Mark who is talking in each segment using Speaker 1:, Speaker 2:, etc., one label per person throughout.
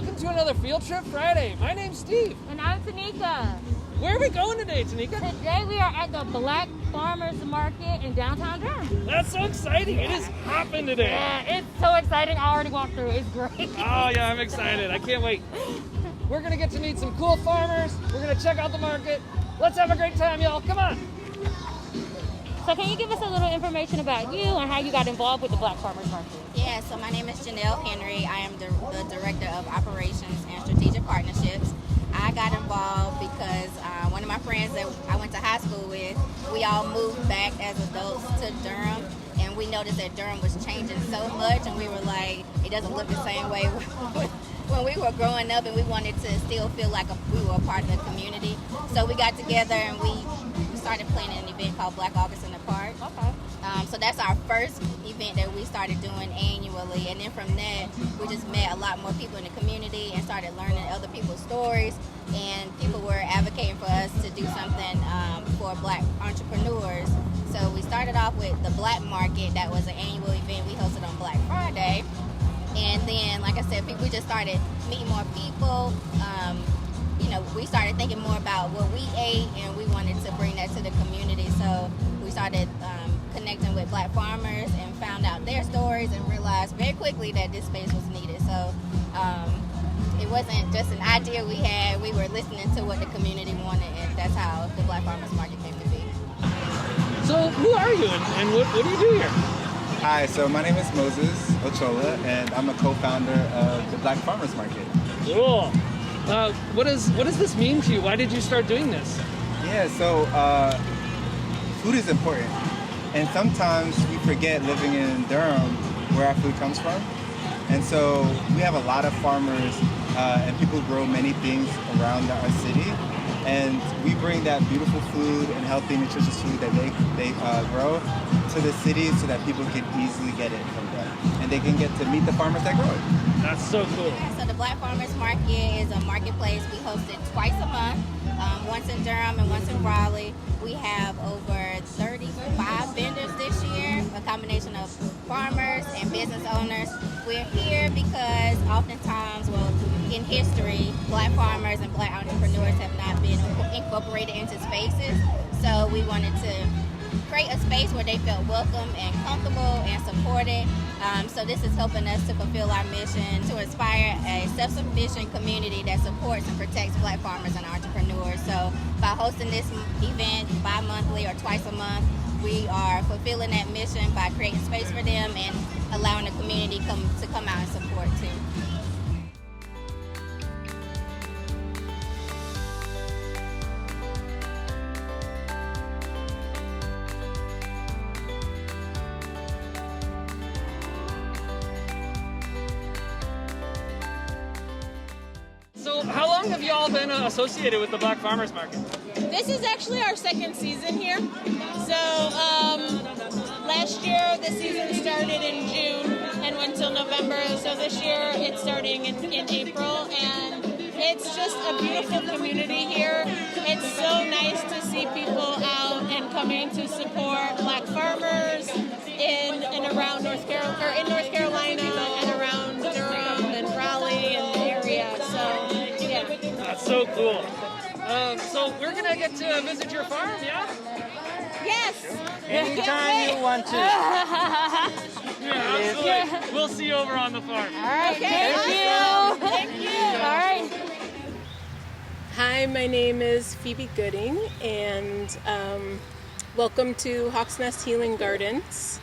Speaker 1: welcome to another Field Trip Friday. My name's Steve.
Speaker 2: And I'm Tanika.
Speaker 1: Where are we going today, Tanika?
Speaker 2: Today we are at the Black Farmers Market in downtown Durham.
Speaker 1: That's so exciting. It is hopping today.
Speaker 2: Yeah, it's so exciting. I already walked through. It's great.
Speaker 1: Oh, yeah, I'm excited. I can't wait. We're going to get to meet some cool farmers. We're going to check out the market. Let's have a great time, y'all. Come on.
Speaker 2: So can you give us a little information about you and how you got involved with the Black Farmers Market?
Speaker 3: Yeah, so my name is Janelle Henry. I am the Director of Operations and Strategic Partnerships. I got involved because one of my friends that I went to high school with, we all moved back as adults to Durham, and we noticed that Durham was changing so much, and we were like, it doesn't look the same way when we were growing up, and we wanted to still feel like we were a part of the community. So we got together and we started planning an event called Black August in the Park.
Speaker 2: Okay.
Speaker 3: So that's our first event that we started doing annually, and then from that we just met a lot more people in the community and started learning other people's stories, and people were advocating for us to do something for Black entrepreneurs. So we started off with the Black Market. That was an annual event we hosted on Black Friday, and then, like I said, we just started meeting more people. We started thinking more about what we ate, and we wanted to bring that to the community. So we started connecting with Black farmers and found out their stories and realized very quickly that this space was needed. So it wasn't just an idea we had. We were listening to what the community wanted, and that's how the Black Farmers Market came to be.
Speaker 1: So who are you and what do you do here?
Speaker 4: Hi, so my name is Moses Ochoa, and I'm a co-founder of the Black Farmers Market.
Speaker 1: Cool. What does this mean to you? Why did you start doing this?
Speaker 4: Yeah, so food is important. And sometimes we forget, living in Durham, where our food comes from. And so we have a lot of farmers and people grow many things around our city. And we bring that beautiful food and healthy, nutritious food that they grow to the city so that people can easily get it from them. And they can get to meet the farmers that grow it.
Speaker 1: That's so cool.
Speaker 3: Yeah, so the Black Farmers Market is a marketplace we host it twice a month, once in Durham and once in Raleigh. We have over 35 vendors this year, a combination of farmers and business owners. We're here because oftentimes, in history, Black farmers and Black entrepreneurs have not been incorporated into spaces. So we wanted to create a space where they felt welcome and comfortable and supported. So this is helping us to fulfill our mission to inspire a self-sufficient community that supports and protects Black farmers and entrepreneurs. So by hosting this event bi-monthly or twice a month, we are fulfilling that mission by creating space for them and allowing the community to come out and support too.
Speaker 1: So how long have you all been associated with the Black Farmers Market?
Speaker 5: This is actually our second season here. So last year the season started in June and went till November. So this year it's starting in April, and it's just a beautiful community here. It's so nice to see people out and coming to support Black farmers in and around North Carolina and around Durham and Raleigh and the area. So yeah.
Speaker 1: That's so cool. So we're gonna get to visit your farm, yeah?
Speaker 5: Yes.
Speaker 6: Anytime you want to.
Speaker 1: Yeah, absolutely. We'll see you over on the farm.
Speaker 2: All right.
Speaker 5: Okay,
Speaker 2: Thank you.
Speaker 5: Thank you.
Speaker 2: All right.
Speaker 7: Hi, my name is Phoebe Gooding, and welcome to Hawk's Nest Healing Gardens.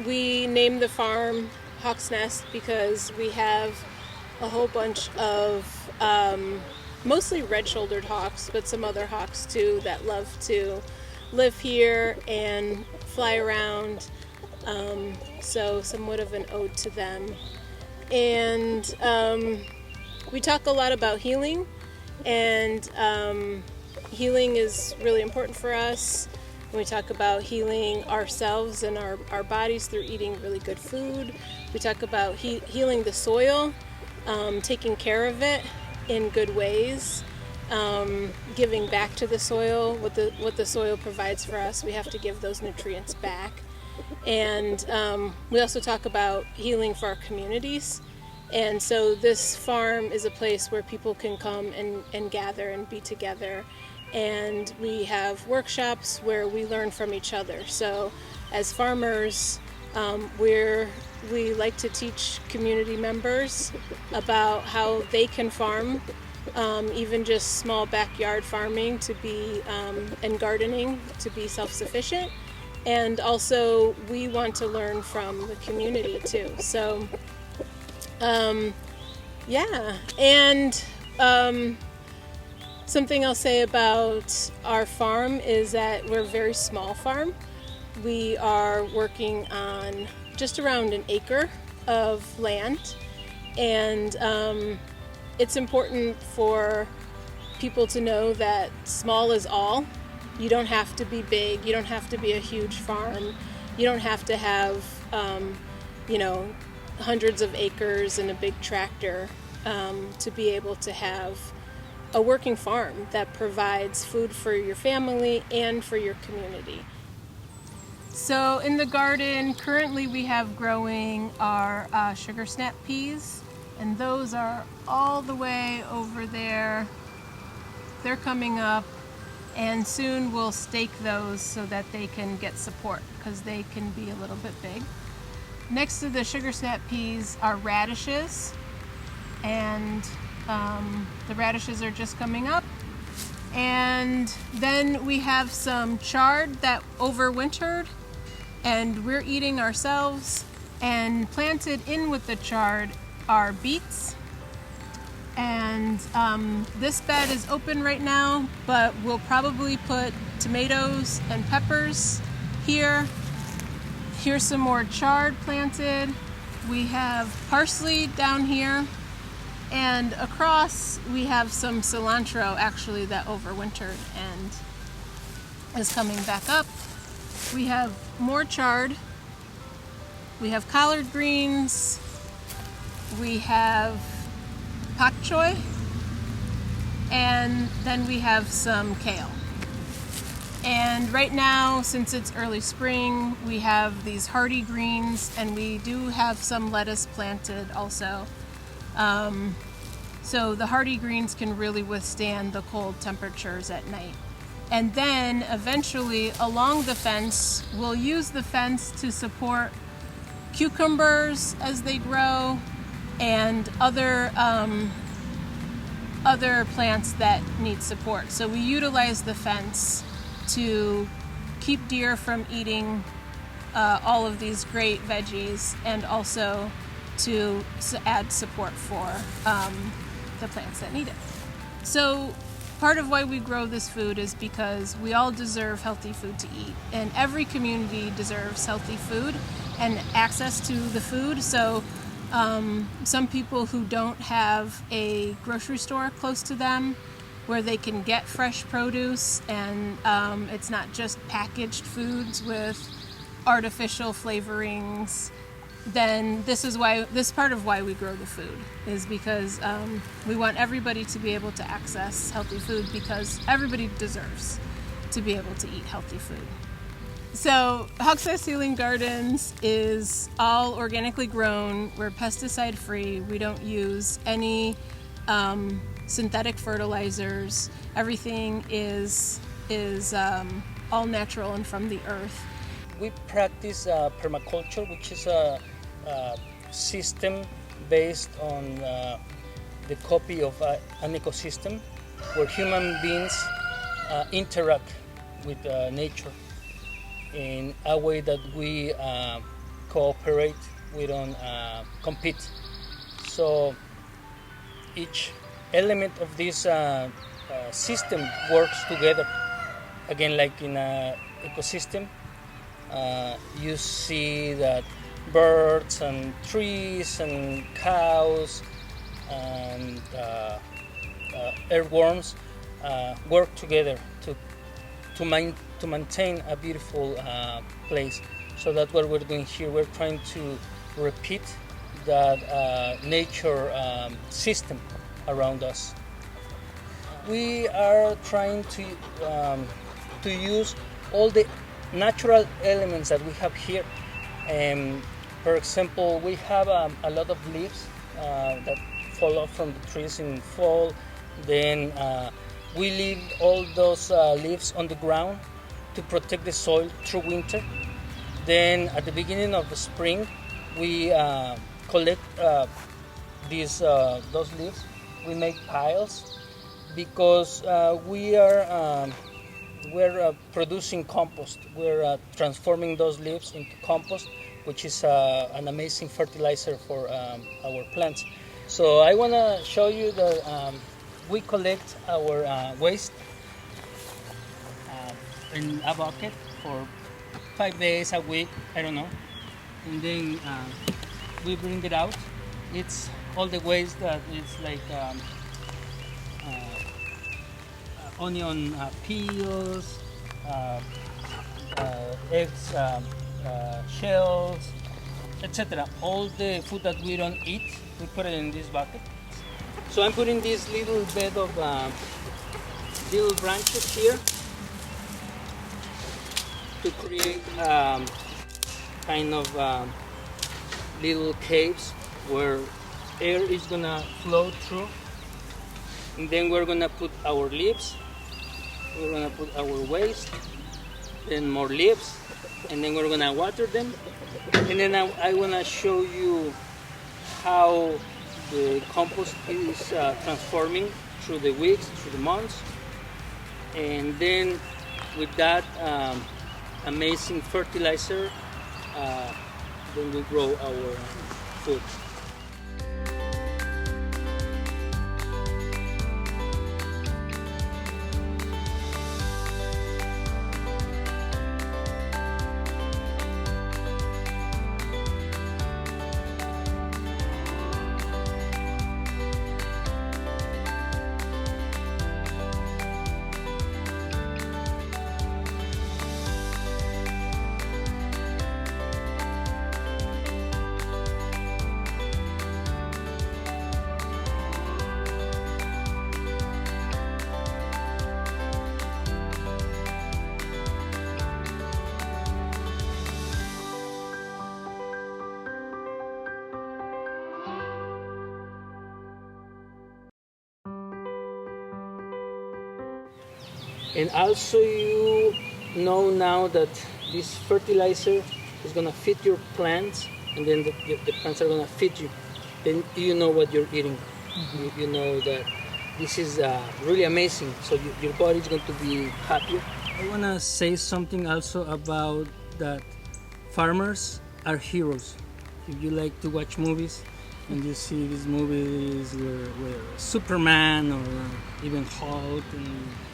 Speaker 7: We named the farm Hawk's Nest because we have a whole bunch of mostly red-shouldered hawks, but some other hawks too that love to live here and fly around. So somewhat of an ode to them. And we talk a lot about healing, and healing is really important for us. And we talk about healing ourselves and our bodies through eating really good food. We talk about healing the soil, taking care of it in good ways, giving back to the soil what the soil provides for us. We have to give those nutrients back. And we also talk about healing for our communities And so this farm is a place where people can come and gather and be together. And we have workshops where we learn from each other. So as farmers, we like to teach community members about how they can farm, even just small backyard farming to be, and gardening to be self-sufficient. And also we want to learn from the community too. So yeah, and something I'll say about our farm is that we're a very small farm. We are working on just around an acre of land, and it's important for people to know that small is all. You don't have to be big, you don't have to be a huge farm, you don't have to have hundreds of acres and a big tractor to be able to have a working farm that provides food for your family and for your community. So in the garden, currently we have growing our sugar snap peas, and those are all the way over there. They're coming up, and soon we'll stake those so that they can get support because they can be a little bit big. Next to the sugar snap peas are radishes, and the radishes are just coming up. And then we have some chard that overwintered, and we're eating ourselves. And planted in with the chard are beets. And this bed is open right now, but we'll probably put tomatoes and peppers here. Here's some more chard planted. We have parsley down here. And across we have some cilantro actually that overwintered and is coming back up. We have more chard. We have collard greens. We have pak choy. And then we have some kale. And right now, since it's early spring, we have these hardy greens, and we do have some lettuce planted also. So the hardy greens can really withstand the cold temperatures at night. And then eventually along the fence, we'll use the fence to support cucumbers as they grow and other plants that need support. So we utilize the fence to keep deer from eating all of these great veggies, and also to add support for the plants that need it. So part of why we grow this food is because we all deserve healthy food to eat, and every community deserves healthy food and access to the food. So some people who don't have a grocery store close to them where they can get fresh produce, and it's not just packaged foods with artificial flavorings, then this part of why we grow the food is because we want everybody to be able to access healthy food, because everybody deserves to be able to eat healthy food. So Hawksnest Healing Gardens is all organically grown. We're pesticide free. We don't use any synthetic fertilizers. Everything is all natural and from the earth.
Speaker 6: We practice permaculture, which is a system based on the copy of an ecosystem where human beings interact with nature in a way that we cooperate, we don't compete. So each element of this system works together. Again, like in an ecosystem, you see that birds and trees and cows and earthworms work together to maintain a beautiful place. So that's what we're doing here. We're trying to repeat that nature system around us. We are trying to use all the natural elements that we have here. For example, we have a lot of leaves that fall off from the trees in fall. Then we leave all those leaves on the ground to protect the soil through winter. Then at the beginning of the spring, we collect those leaves. We make piles because we're producing compost. We're transforming those leaves into compost, which is an amazing fertilizer for our plants. So I want to show you that we collect our waste in a bucket for 5 days, a week, I don't know. And then we bring it out. It's all the waste that is like onion peels, eggs, shells, etc. All the food that we don't eat, we put it in this bucket. So I'm putting this little bed of little branches here to create kind of little caves where air is gonna flow through. And then we're gonna put our leaves, we're gonna put our waste, then more leaves, and then we're gonna water them. And then I wanna show you how the compost is transforming through the weeks, through the months. And then with that amazing fertilizer, then we grow our food. And also you know now that this fertilizer is gonna feed your plants, and then the plants are gonna feed you. Then you know what you're eating. Mm-hmm. You know that this is really amazing. So your body is going to be happier. I wanna say something also about that farmers are heroes. If you like to watch movies and you see these movies where Superman or even Hulk and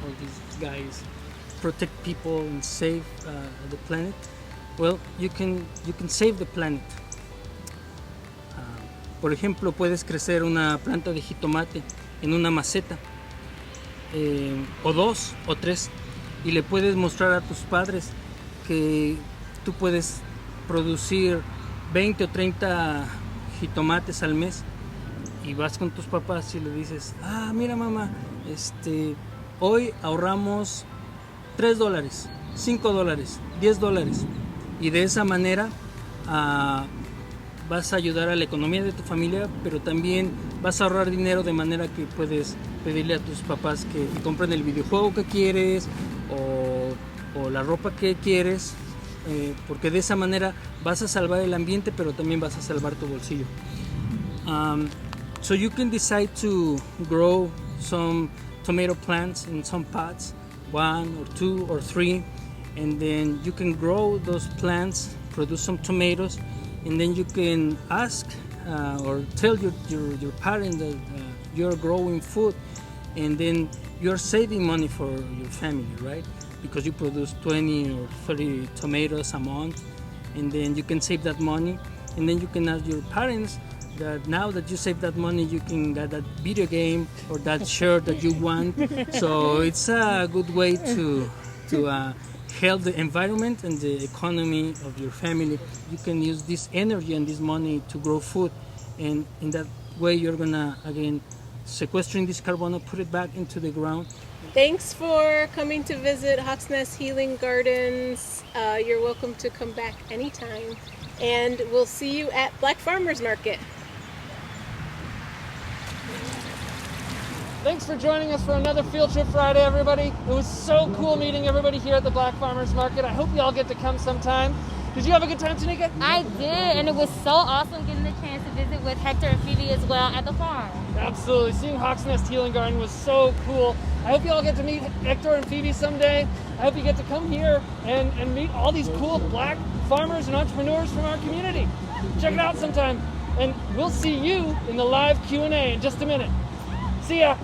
Speaker 6: all these guys protect people and save the planet, well, you can save the planet. Por ejemplo, puedes crecer una planta de jitomate en una maceta, o 2 o 3, y le puedes mostrar a tus padres que tú puedes producir 20 o 30 jitomates al mes, y vas con tus papás y le dices, mira mamá, hoy ahorramos $3, $5, $10, y de esa manera vas a ayudar a la economía de tu familia, pero también vas a ahorrar dinero, de manera que puedes pedirle a tus papás que te compren el videojuego que quieres o la ropa que quieres, porque de esa manera vas a salvar el ambiente, pero también vas a salvar tu bolsillo. So you can decide to grow some tomato plants in some pots, 1 or 2 or 3, and then you can grow those plants, produce some tomatoes, and then you can ask or tell your parents that you're growing food, and then you're saving money for your family, right? Because you produce 20 or 30 tomatoes a month, and then you can save that money, and then you can ask your parents that now that you save that money, you can get that video game or that shirt that you want. So it's a good way to help the environment and the economy of your family. You can use this energy and this money to grow food, and in that way you're gonna again sequestering this carbon, put it back into the ground.
Speaker 7: Thanks for coming to visit Hawks Nest Healing Gardens. You're welcome to come back anytime, and we'll see you at Black Farmers Market.
Speaker 1: Thanks for joining us for another Field Trip Friday, everybody. It was so cool meeting everybody here at the Black Farmers Market. I hope you all get to come sometime. Did you have a good time, Tanika?
Speaker 2: I did, and it was so awesome getting the chance to visit with Hector and Phoebe as well at the farm.
Speaker 1: Absolutely. Seeing Hawk's Nest Healing Garden was so cool. I hope you all get to meet Hector and Phoebe someday. I hope you get to come here and meet all these cool black farmers and entrepreneurs from our community. Check it out sometime. And we'll see you in the live Q&A in just a minute. See ya.